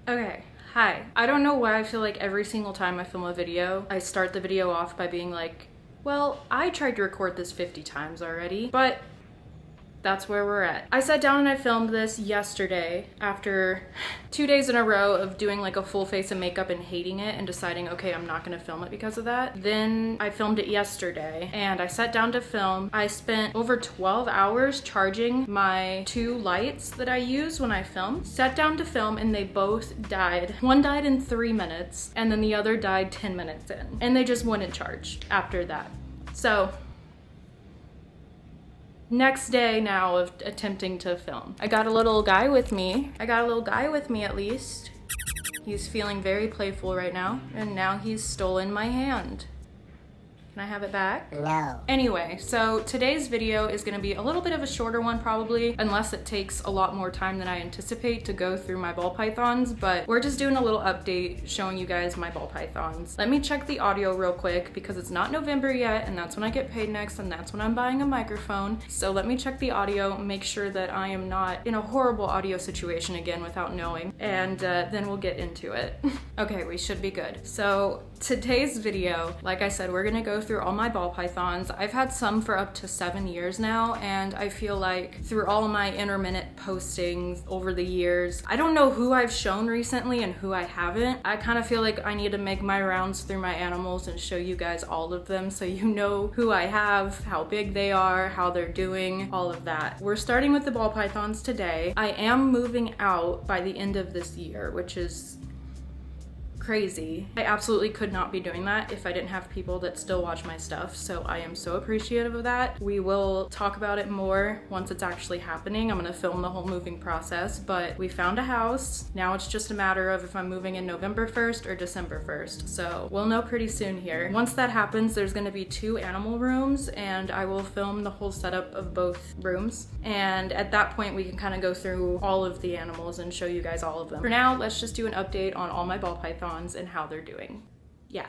Okay, hi. I don't know why I feel like every single time I film a video, I start the video off by being like, well, I tried to record this 50 times already, but that's where we're at. I sat down and I filmed this yesterday after 2 days in a row of doing like a full face of makeup and hating it and deciding, okay, I'm not gonna film it because of that. Then I filmed it yesterday and I sat down to film. I spent over 12 hours charging my 2 lights that I use when I film. Sat down to film and they both died. One died in 3 minutes and then the other died 10 minutes in. And they just wouldn't charge after that. So, next day now of attempting to film. I got a little guy with me. At least. He's feeling very playful right now, and now he's stolen my hand. Can I have it back? No. Anyway, so today's video is gonna be a little bit of a shorter one probably, unless it takes a lot more time than I anticipate to go through my ball pythons, but we're just doing a little update showing you guys my ball pythons. Let me check the audio real quick because it's not November yet, and that's when I get paid next, and that's when I'm buying a microphone. So let me check the audio, make sure that I am not in a horrible audio situation again without knowing, and then we'll get into it. Okay, we should be good. So today's video, like I said, we're gonna go through all my ball pythons. I've had some for up to 7 years now, and I feel like through all my intermittent postings over the years, I don't know who I've shown recently and who I haven't. I kind of feel like I need to make my rounds through my animals and show you guys all of them so you know who I have, how big they are, how they're doing, all of that. We're starting with the ball pythons today. I am moving out by the end of this year, which is crazy. I absolutely could not be doing that if I didn't have people that still watch my stuff, so I am so appreciative of that. We will talk about it more once it's actually happening. I'm gonna film the whole moving process, but we found a house. Now it's just a matter of if I'm moving in November 1st or December 1st, so we'll know pretty soon here. Once that happens, there's gonna be 2 animal rooms, and I will film the whole setup of both rooms, and at that point we can kind of go through all of the animals and show you guys all of them. For now, let's just do an update on all my ball pythons and how they're doing. Yeah.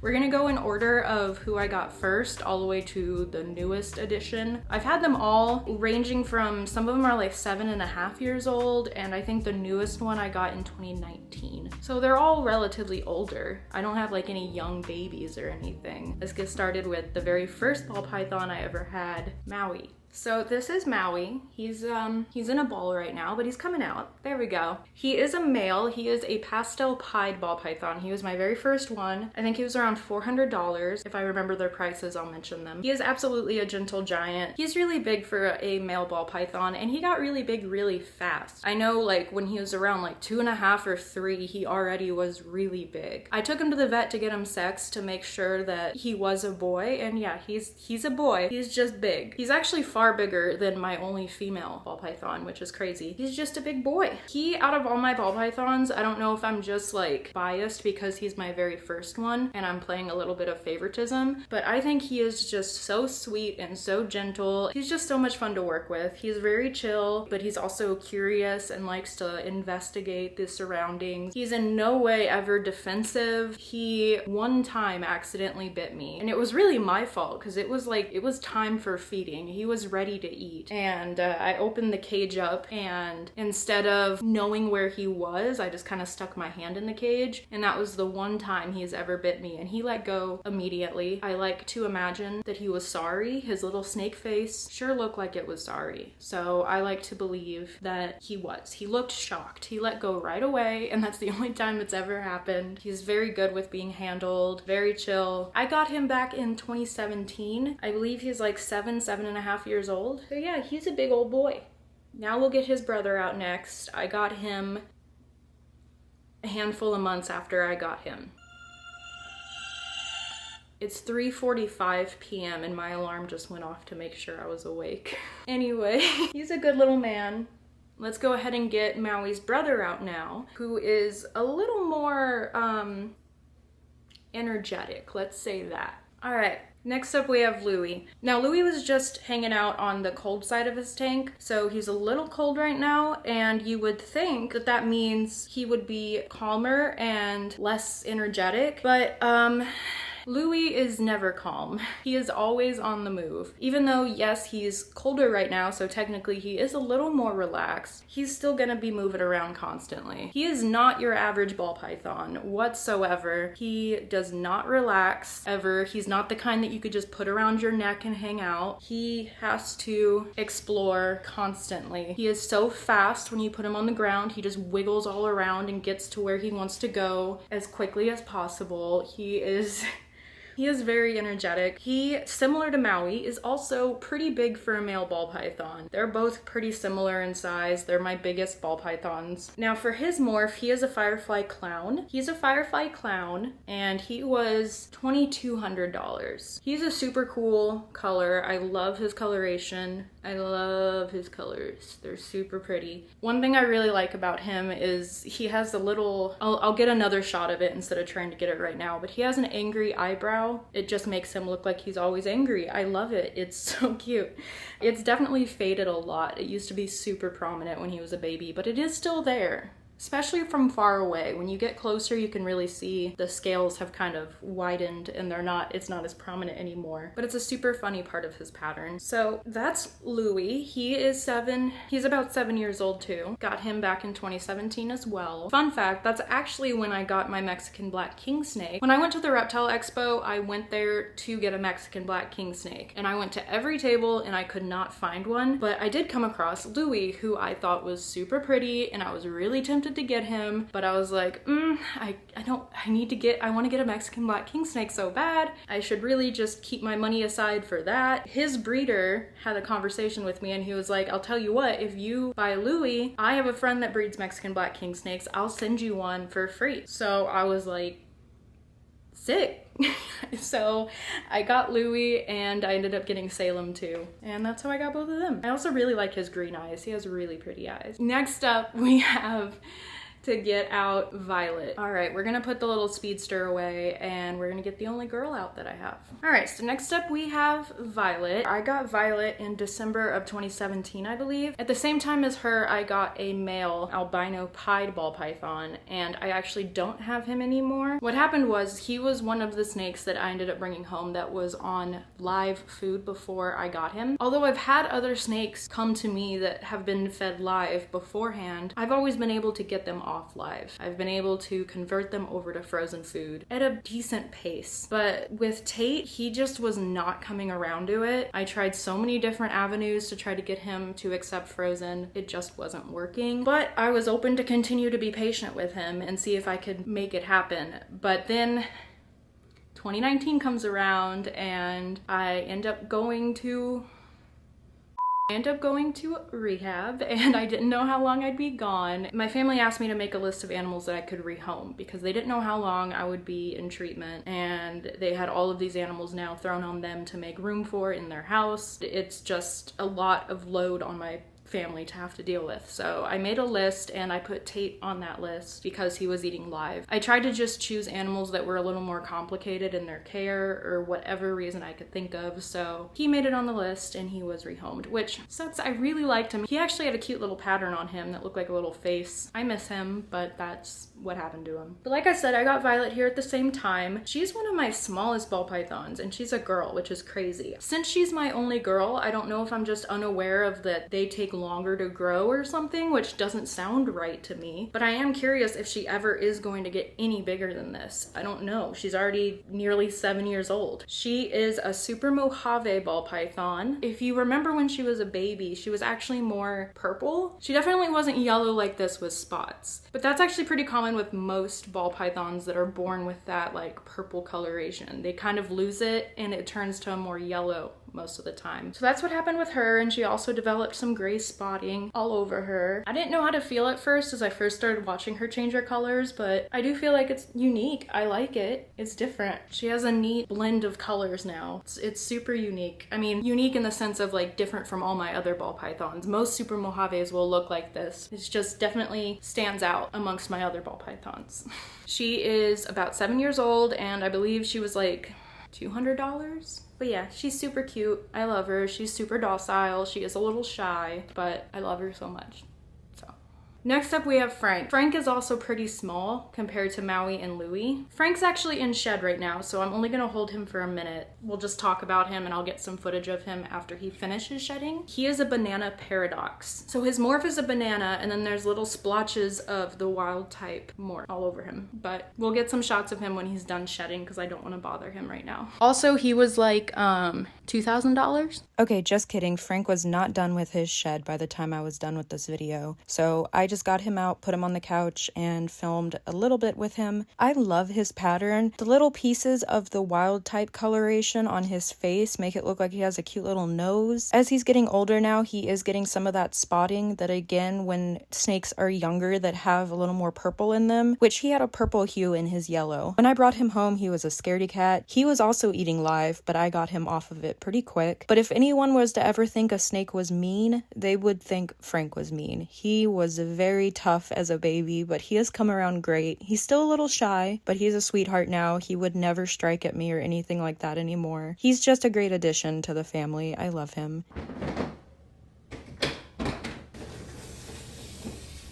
We're gonna go in order of who I got first all the way to the newest edition. I've had them all ranging from, some of them are like 7.5 years old, and I think the newest one I got in 2019. So they're all relatively older. I don't have like any young babies or anything. Let's get started with the very first ball python I ever had, Maui. So this is Maui. He's in a ball right now, but he's coming out. There we go. He is a male. He is a pastel pied ball python. He was my very first one. I think he was around $400. If I remember their prices, I'll mention them. He is absolutely a gentle giant. He's really big for a male ball python, and he got really big really fast. I know like when he was around like 2.5 or 3, he already was really big. I took him to the vet to get him sexed to make sure that he was a boy, and yeah, he's a boy. He's just big. He's actually far bigger than my only female ball python, which is crazy. He's just a big boy. He, out of all my ball pythons, I don't know if I'm just like biased because he's my very first one and I'm playing a little bit of favoritism, but I think he is just so sweet and so gentle. He's just so much fun to work with. He's very chill, but he's also curious and likes to investigate the surroundings. He's in no way ever defensive. He one time accidentally bit me, and it was really my fault because it was time for feeding. He was ready to eat, and I opened the cage up, and instead of knowing where he was, I just kind of stuck my hand in the cage, and that was the one time he's ever bit me, and he let go immediately. I like to imagine that he was sorry. His little snake face sure looked like it was sorry, so I like to believe that he was. He looked shocked. He let go right away, and that's the only time it's ever happened. He's very good with being handled, very chill. I got him back in 2017. I believe he's like 7.5 years old. So yeah, he's a big old boy. Now we'll get his brother out next. I got him a handful of months after I got him. It's 3:45 p.m. and my alarm just went off to make sure I was awake. Anyway, he's a good little man. Let's go ahead and get Maui's brother out now, who is a little more energetic, let's say that. All right. Next up we have Louie. Now Louie was just hanging out on the cold side of his tank, so he's a little cold right now, and you would think that that means he would be calmer and less energetic, but Louis is never calm. He is always on the move. Even though, yes, he's colder right now, so technically he is a little more relaxed, he's still gonna be moving around constantly. He is not your average ball python whatsoever. He does not relax ever. He's not the kind that you could just put around your neck and hang out. He has to explore constantly. He is so fast when you put him on the ground. He just wiggles all around and gets to where he wants to go as quickly as possible. He is very energetic. He, similar to Maui, is also pretty big for a male ball python. They're both pretty similar in size. They're my biggest ball pythons. Now for his morph, he is a firefly clown. He's a firefly clown and he was $2,200. He's a super cool color. I love his coloration. I love his colors. They're super pretty. One thing I really like about him is he has a little, I'll get another shot of it instead of trying to get it right now, but he has an angry eyebrow. It just makes him look like he's always angry. I love it. It's so cute. It's definitely faded a lot. It used to be super prominent when he was a baby, but it is still there. Especially from far away. When you get closer, you can really see the scales have kind of widened and it's not as prominent anymore. But it's a super funny part of his pattern. So that's Louis. He's about 7 years old too. Got him back in 2017 as well. Fun fact, that's actually when I got my Mexican black king snake. When I went to the reptile expo, I went there to get a Mexican black king snake. And I went to every table and I could not find one. But I did come across Louis, who I thought was super pretty, and I was really tempted to get him, but I was like, I want to get a Mexican black king snake so bad. I should really just keep my money aside for that. His breeder had a conversation with me and he was like, I'll tell you what, if you buy Louis, I have a friend that breeds Mexican black king snakes. I'll send you one for free. So I was like, sick. So I got Louis and I ended up getting Salem too. And that's how I got both of them. I also really like his green eyes. He has really pretty eyes. Next up, we have to get out Violet. All right, we're gonna put the little speedster away and we're gonna get the only girl out that I have. All right, so next up we have Violet. I got Violet in December of 2017, I believe. At the same time as her, I got a male albino pied ball python, and I actually don't have him anymore. What happened was he was one of the snakes that I ended up bringing home that was on live food before I got him. Although I've had other snakes come to me that have been fed live beforehand, I've always been able to get them off live. I've been able to convert them over to frozen food at a decent pace. But with Tate, he just was not coming around to it. I tried so many different avenues to try to get him to accept frozen. It just wasn't working. But I was open to continue to be patient with him and see if I could make it happen. But then 2019 comes around and I end up going to rehab, and I didn't know how long I'd be gone. My family asked me to make a list of animals that I could rehome because they didn't know how long I would be in treatment, and they had all of these animals now thrown on them to make room for in their house. It's just a lot of load on my family to have to deal with. So I made a list and I put Tate on that list because he was eating live. I tried to just choose animals that were a little more complicated in their care or whatever reason I could think of. So he made it on the list and he was rehomed, which sucks. I really liked him. He actually had a cute little pattern on him that looked like a little face. I miss him, but that's what happened to him. But like I said, I got Violet here at the same time. She's one of my smallest ball pythons and she's a girl, which is crazy. Since she's my only girl, I don't know if I'm just unaware of that they take longer to grow or something, which doesn't sound right to me. But I am curious if she ever is going to get any bigger than this. I don't know. She's already nearly 7 years old. She is a super Mojave ball python. If you remember when she was a baby, she was actually more purple. She definitely wasn't yellow like this with spots. But that's actually pretty common with most ball pythons that are born with that like purple coloration. They kind of lose it and it turns to a more yellow most of the time. So that's what happened with her, and she also developed some gray spotting all over her. I didn't know how to feel at first as I first started watching her change her colors, but I do feel like it's unique. I like it. It's different. She has a neat blend of colors now. It's super unique. I mean, unique in the sense of like different from all my other ball pythons. Most super Mojaves will look like this. It's just definitely stands out amongst my other ball pythons. She is about 7 years old, and I believe she was like $200. But yeah, she's super cute. I love her. She's super docile. She is a little shy, but I love her so much. So Next up we have Frank. Frank is also pretty small compared to Maui and Louie. Frank's actually in shed right now, so I'm only gonna hold him for a minute. We'll just talk about him and I'll get some footage of him after he finishes shedding. He is a banana paradox. So his morph is a banana, and then there's little splotches of the wild type morph all over him. But we'll get some shots of him when he's done shedding because I don't want to bother him right now. Also, he was like $2,000. Okay, just kidding. Frank was not done with his shed by the time I was done with this video. So I just got him out, put him on the couch, and filmed a little bit with him. I love his pattern. The little pieces of the wild type coloration on his face make it look like he has a cute little nose. As he's getting older now, he is getting some of that spotting that, again, when snakes are younger that have a little more purple in them, which he had a purple hue in his yellow. When I brought him home, he was a scaredy cat. He was also eating live, but I got him off of it pretty quick. But if anyone was to ever think a snake was mean, they would think Frank was mean. He was very tough as a baby, but he has come around great. He's still a little shy, but he's a sweetheart now. He would never strike at me or anything like that anymore. He's just a great addition to the family. I love him.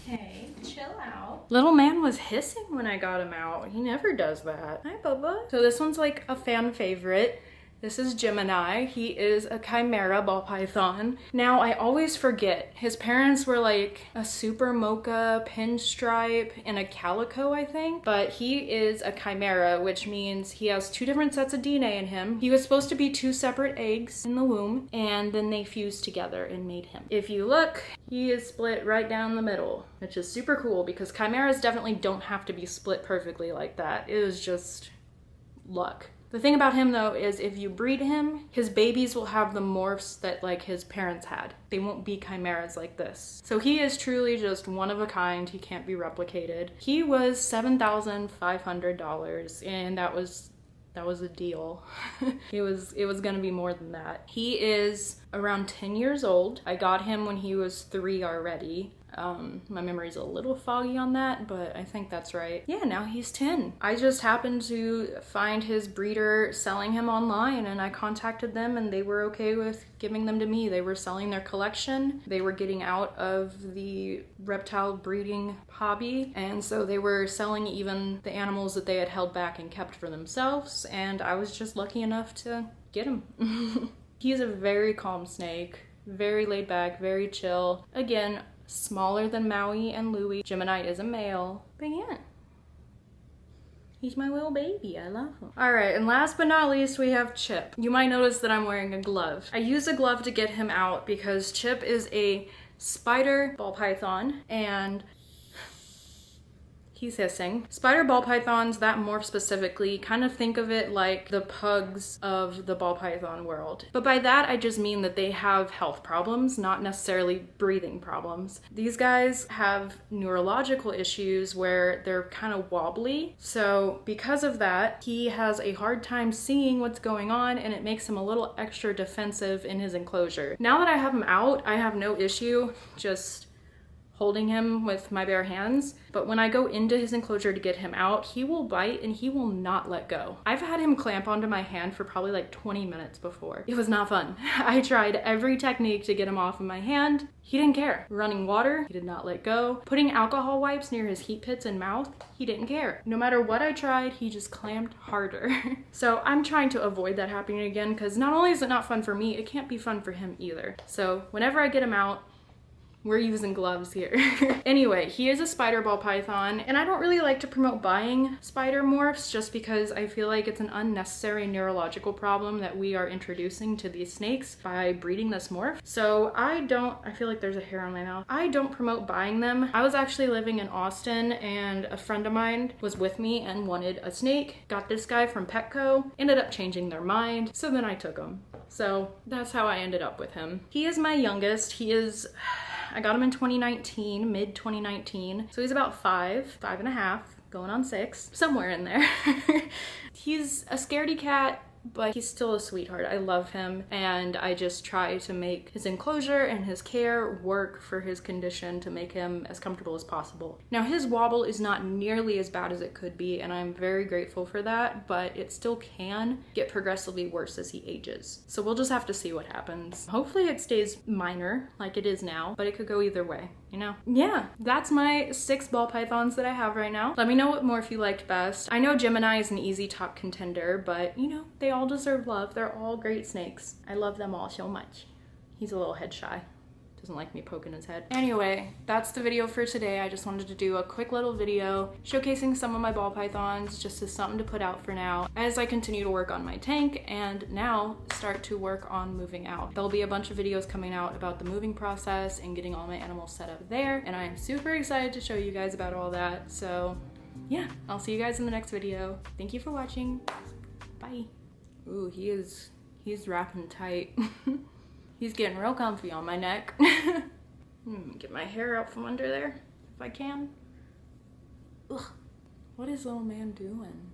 Hey, chill out. Little man was hissing when I got him out. He never does that. Hi, Bubba. So this one's like a fan favorite. This is Gemini. He is a chimera ball python. Now, I always forget. His parents were like a super mocha pinstripe and a calico, I think. But he is a chimera, which means he has 2 different sets of DNA in him. He was supposed to be 2 separate eggs in the womb, and then they fused together and made him. If you look, he is split right down the middle, which is super cool because chimeras definitely don't have to be split perfectly like that. It is just luck. The thing about him though is if you breed him, his babies will have the morphs that like his parents had. They won't be chimeras like this. So he is truly just one of a kind. He can't be replicated. He was $7,500 and that was a deal. It was gonna be more than that. He is around 10 years old. I got him when he was 3 already. My memory's a little foggy on that, but I think that's right. Yeah, now he's 10. I just happened to find his breeder selling him online and I contacted them and they were okay with giving them to me. They were selling their collection. They were getting out of the reptile breeding hobby, and so they were selling even the animals that they had held back and kept for themselves, and I was just lucky enough to get him. He's a very calm snake, very laid back, very chill. Again, smaller than Maui and Louie. Gemini is a male, but yeah. He's my little baby, I love him. All right, and last but not least, we have Chip. You might notice that I'm wearing a glove. I use a glove to get him out because Chip is a spider ball python and he's hissing. Spider ball pythons, that morph specifically, kind of think of it like the pugs of the ball python world. But by that, I just mean that they have health problems, not necessarily breathing problems. These guys have neurological issues where they're kind of wobbly. So because of that, he has a hard time seeing what's going on and it makes him a little extra defensive in his enclosure. Now that I have him out, I have no issue just holding him with my bare hands, but when I go into his enclosure to get him out, he will bite and he will not let go. I've had him clamp onto my hand for probably like 20 minutes before. It was not fun. I tried every technique to get him off of my hand. He didn't care. Running water, he did not let go. Putting alcohol wipes near his heat pits and mouth, he didn't care. No matter what I tried, he just clamped harder. So I'm trying to avoid that happening again because not only is it not fun for me, it can't be fun for him either. So whenever I get him out, we're using gloves here. Anyway, he is a spider ball python, and I don't really like to promote buying spider morphs just because I feel like it's an unnecessary neurological problem that we are introducing to these snakes by breeding this morph. So I feel like there's a hair on my mouth. I don't promote buying them. I was actually living in Austin and a friend of mine was with me and wanted a snake. Got this guy from Petco, ended up changing their mind, so then I took him. So that's how I ended up with him. He is my youngest. I got him in 2019, mid 2019. So he's about 5.5, going on 6, somewhere in there. He's a scaredy cat, but he's still a sweetheart. I love him, and I just try to make his enclosure and his care work for his condition to make him as comfortable as possible. Now, his wobble is not nearly as bad as it could be, and I'm very grateful for that, but it still can get progressively worse as he ages. So we'll just have to see what happens. Hopefully it stays minor like it is now, but it could go either way. you know? Yeah, that's my 6 ball pythons that I have right now. Let me know what morph you liked best. I know Gemini is an easy top contender, but you know, they all deserve love. They're all great snakes. I love them all so much. He's a little head shy. Doesn't like me poking his head. Anyway, that's the video for today. I just wanted to do a quick little video showcasing some of my ball pythons just as something to put out for now as I continue to work on my tank and now start to work on moving out. There'll be a bunch of videos coming out about the moving process and getting all my animals set up there, and I am super excited to show you guys about all that. So yeah, I'll see you guys in the next video. Thank you for watching. Bye. Ooh, he's wrapping tight. He's getting real comfy on my neck. Get my hair out from under there if I can. Ugh, what is little man doing?